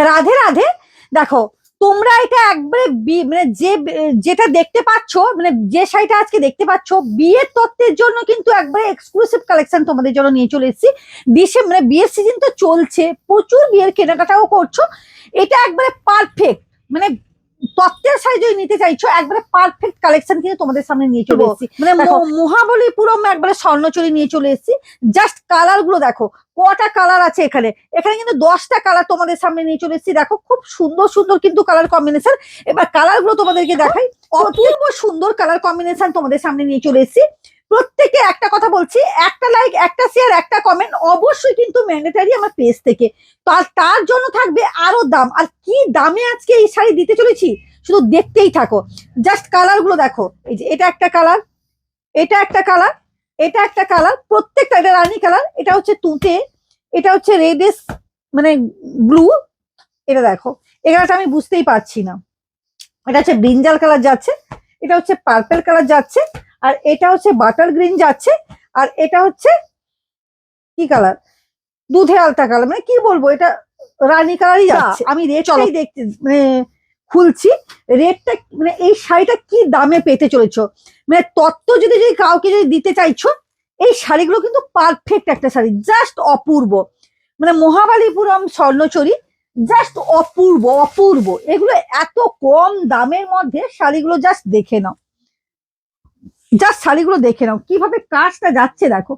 রাধে রাধে। দেখো তোমরা এটা একবারে মানে যেটা দেখতে পাচ্ছ, মানে যে শাড়িটা আজকে দেখতে পাচ্ছ বিয়ের তত্ত্বের জন্য কিন্তু একবারে এক্সক্লুসিভ কালেকশন তোমাদের জন্য নিয়ে চলে এসেছি। মানে বিয়ের সিজন তো চলছে, প্রচুর বিয়ের কেনাকাটাও করছো। এটা একবারে পারফেক্ট, মানে তত্ত্বের শাড়ি যদি নিতে চাইছো একবারে পারফেক্ট কালেকশন কিন্তু তোমাদের সামনে নিয়ে চলে এসেছি। মানে মহাবলীপুরম একবারে স্বর্ণচুরি নিয়ে চলে এসেছি। জাস্ট কালার গুলো দেখো, কটা কালার আছে এখানে। এখানে কিন্তু 10টা কালার তোমাদের সামনে নিয়ে চলে এসেছি। দেখো খুব সুন্দর সুন্দর কিন্তু কালার কম্বিনেশন। এবার কালার গুলো তোমাদেরকে দেখাই। অপূর্ব সুন্দর কালার কম্বিনেশন তোমাদের সামনে নিয়ে চলে এসেছি। প্রত্যেকে একটা কথা বলছি, একটা লাইক, একটা শেয়ার, একটা কমেন্ট অবশ্যই কিন্তু ম্যান্ডেটারি আমার পেজ থেকে। তার জন্য থাকবে আরো দাম। আর কি দামে আজকে এই শাড়ি দিতে চলেছি শুধু দেখতেই থাকো। জাস্ট কালার গুলো দেখো, এই যে এটা একটা কালার, এটা একটা কালার, এটা একটা কালার, প্রত্যেকটা। এটা রানী কালার, এটা হচ্ছে তুঁতে, এটা হচ্ছে রেডিশ মানে ব্লু। এটা দেখো, এখানটা আমি বুঝতেই পারছি না, এটা হচ্ছে ব্রিঞ্জাল কালার যাচ্ছে, এটা হচ্ছে পার্পল কালার যাচ্ছে, আর এটা হচ্ছে বাটার গ্রিন যাচ্ছে, আর এটা হচ্ছে কি কালার, দুধে আলতা কালার। মানে কি বলবো, এটা রানী কালারই যাচ্ছে। আমি রেটটাই দেখতে মানে খুলছি রেটটা, মানে এই শাড়িটা কি দামে পেতে চলেছো। মানে তত্ত্ব যদি কাউকে যদি দিতে চাইছো, এই শাড়িগুলো কিন্তু পারফেক্ট একটা শাড়ি, জাস্ট অপূর্ব। মানে মহাবালিপুরম স্বর্ণচরী, জাস্ট অপূর্ব অপূর্ব। এগুলো এত কম দামের মধ্যে শাড়িগুলো জাস্ট দেখে নাও, জাস্ট শাড়িগুলো দেখে নাও কিভাবে কাজটা যাচ্ছে। দেখো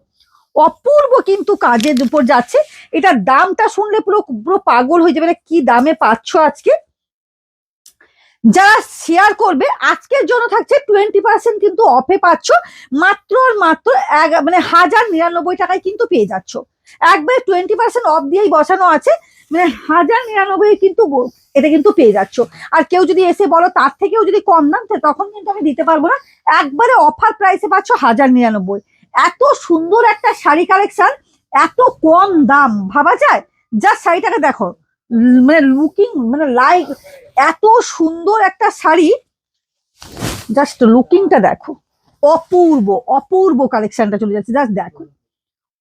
অপূর্ব কিন্তু কাজের উপর যাচ্ছে। এটার দামটা শুনলে পুরো পুরো পাগল হয়ে যাবে, কি দামে পাচ্ছ আজকে। যারা শেয়ার করবে আজকের জন্য থাকছে 20% কিন্তু অফে পাচ্ছ। মাত্র আর মাত্র মানে 1099 টাকায় কিন্তু পেয়ে যাচ্ছ। একবারে 20% অফ দিয়েই বসানো আছে, মানে 1099 কিন্তু এটা কিন্তু পেয়ে যাচ্ছ। আর কেউ যদি এসে বলো তার থেকেও যদি কম দাম, তখন কিন্তু আমি দিতে পারবো না। একবারে অফার প্রাইসে পাচ্ছ 1099। এত সুন্দর একটা শাড়ি কালেকশন, এত কম দাম, ভাবা যায়? জাস্ট শাড়িটাকে দেখো, মানে লুকিং মানে লাইক এত সুন্দর একটা শাড়ি, জাস্ট লুকিংটা দেখো। অপূর্ব অপূর্ব কালেকশনটা চলে যাচ্ছে, জাস্ট দেখো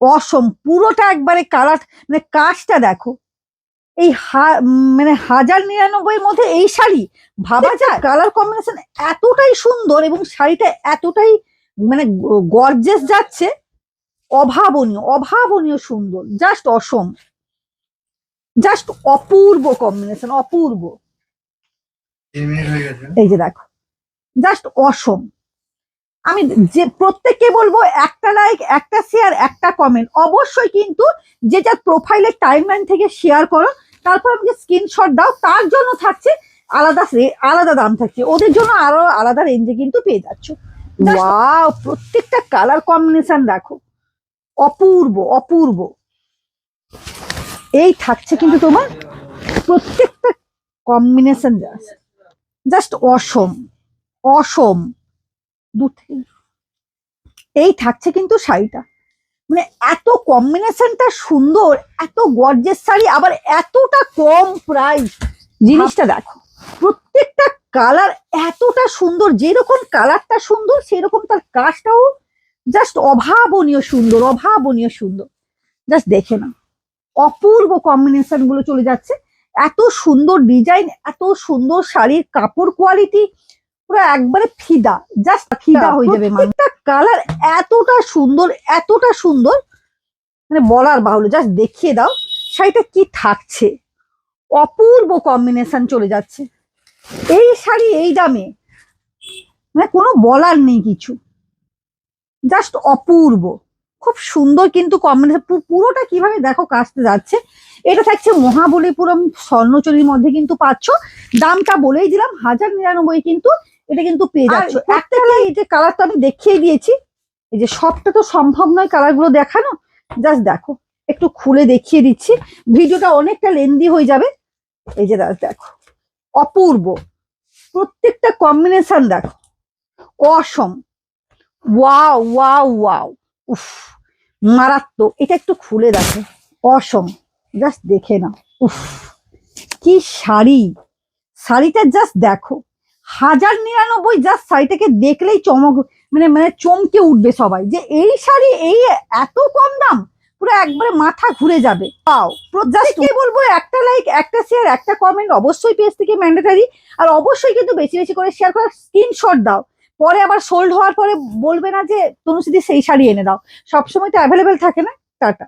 অসম পুরোটা একবারে কালার, মানে কাজটা দেখো। এই মানে 1099 মধ্যে এই শাড়ি, ভাবা যায়? কালার কম্বিনেশন এতটাই সুন্দর এবং শাড়িটা এতটাই মানে গর্জেস যাচ্ছে, অভাবনীয় অভাবনীয় সুন্দর, জাস্ট অসম, জাস্ট অপূর্ব কম্বিনেশন, অপূর্ব। এই যে দেখো, জাস্ট অসম। আমি যে প্রত্যেককে বলবো একটা লাইক, একটা শেয়ার, একটা কমেন্ট অবশ্যই কিন্তু যে যার প্রোফাইলের টাইমলাইন থেকে শেয়ার করো, তারপর আমাকে স্ক্রিনশট দাও। তার জন্য থাকছে আলাদা আলাদা দাম থাকছে, ওদের জন্য আরো আলাদা রেঞ্জে কিন্তু পেয়ে যাচ্ছ। ওয়াও, প্রত্যেকটা কালার কম্বিনেশন দেখো, অপূর্ব অপূর্ব। এই থাকছে কিন্তু তোমার প্রত্যেকটা কম্বিনেশন জাস্ট অসম অসম। এই থাকছে কিন্তু শাড়িটা, মানে এত কম্বিনেশনটা সুন্দর, এত গর্জেস শাড়ি, আবার এতটা কম প্রাইস। জিনিসটা দেখো, প্রত্যেকটা কালার এতটা সুন্দর, যেরকম কালারটা সুন্দর সেরকম তার কাজটাও জাস্ট অভাবনীয় সুন্দর, অভাবনীয় সুন্দর। জাস্ট দেখে না, অপূর্ব কম্বিনেশন গুলো চলে যাচ্ছে। এত সুন্দর ডিজাইন, এত সুন্দর শাড়ির কাপড় কোয়ালিটি, পুরো একবারে ফিদা, জাস্ট ফিদা হয়ে যাবে। প্রত্যেকটা কালার এতটা সুন্দর, এতটা সুন্দর, মানে বলার বাহুল্য। জাস্ট দেখিয়ে দাও শাড়িটা কি থাকছে, অপূর্ব কম্বিনেশন চলে যাচ্ছে। এই শাড়ি এই দামে মানে কোনো বলার নেই কিছু, জাস্ট অপূর্ব, খুব সুন্দর কিন্তু কম্বিনেশন। পুরোটা কিভাবে দেখো কাজটা যাচ্ছে। এটা থাকছে মহাবলীপুরম স্বর্ণচরীর মধ্যে কিন্তু পাচ্ছ। দামটা বলেই দিলাম 1099 কিন্তু এটা কিন্তু পেয়ে যাচ্ছ। একটা এই যে কালারটা আমি দেখিয়ে দিয়েছি, এই যে সবটা তো সম্ভব নয় কালার গুলো দেখানো, জাস্ট দেখো একটু খুলে দেখিয়ে দিচ্ছি, ভিডিওটা অনেকটা লেন্দি হয়ে যাবে। এই যে দেখো, অপূর্ব প্রত্যেকটা কম্বিনেশন দেখো, অসম। ওয়াও ওয়াও ওয়াও, উফ মারাত্মক। এটা একটু খুলে দেখো, অসম, জাস্ট দেখে নাও। উফ কি শাড়ি, শাড়িটা জাস্ট দেখো, 1099। জাস্ট শাড়িটাকে দেখলেই চমক, মানে মানে চমকে উঠবে সবাই যে এই শাড়ি এই এত কম দাম। পুরো একবারে মাথা ঘুরে যাবে। পাও জাস্ট কি বলবো, একটা লাইক, একটা শেয়ার, একটা কমেন্ট অবশ্যই পেজ থেকে ম্যান্ডেটারি। আর অবশ্যই কিন্তু বেশি বেশি করে শেয়ার করে স্ক্রিনশট দাও, পরে আবার সোল্ড হওয়ার পরে বলবে না যে তনুশ্রীদি সেই শাড়ি এনে দাও, সবসময় তো অ্যাভেলেবেল থাকে না। টাটা।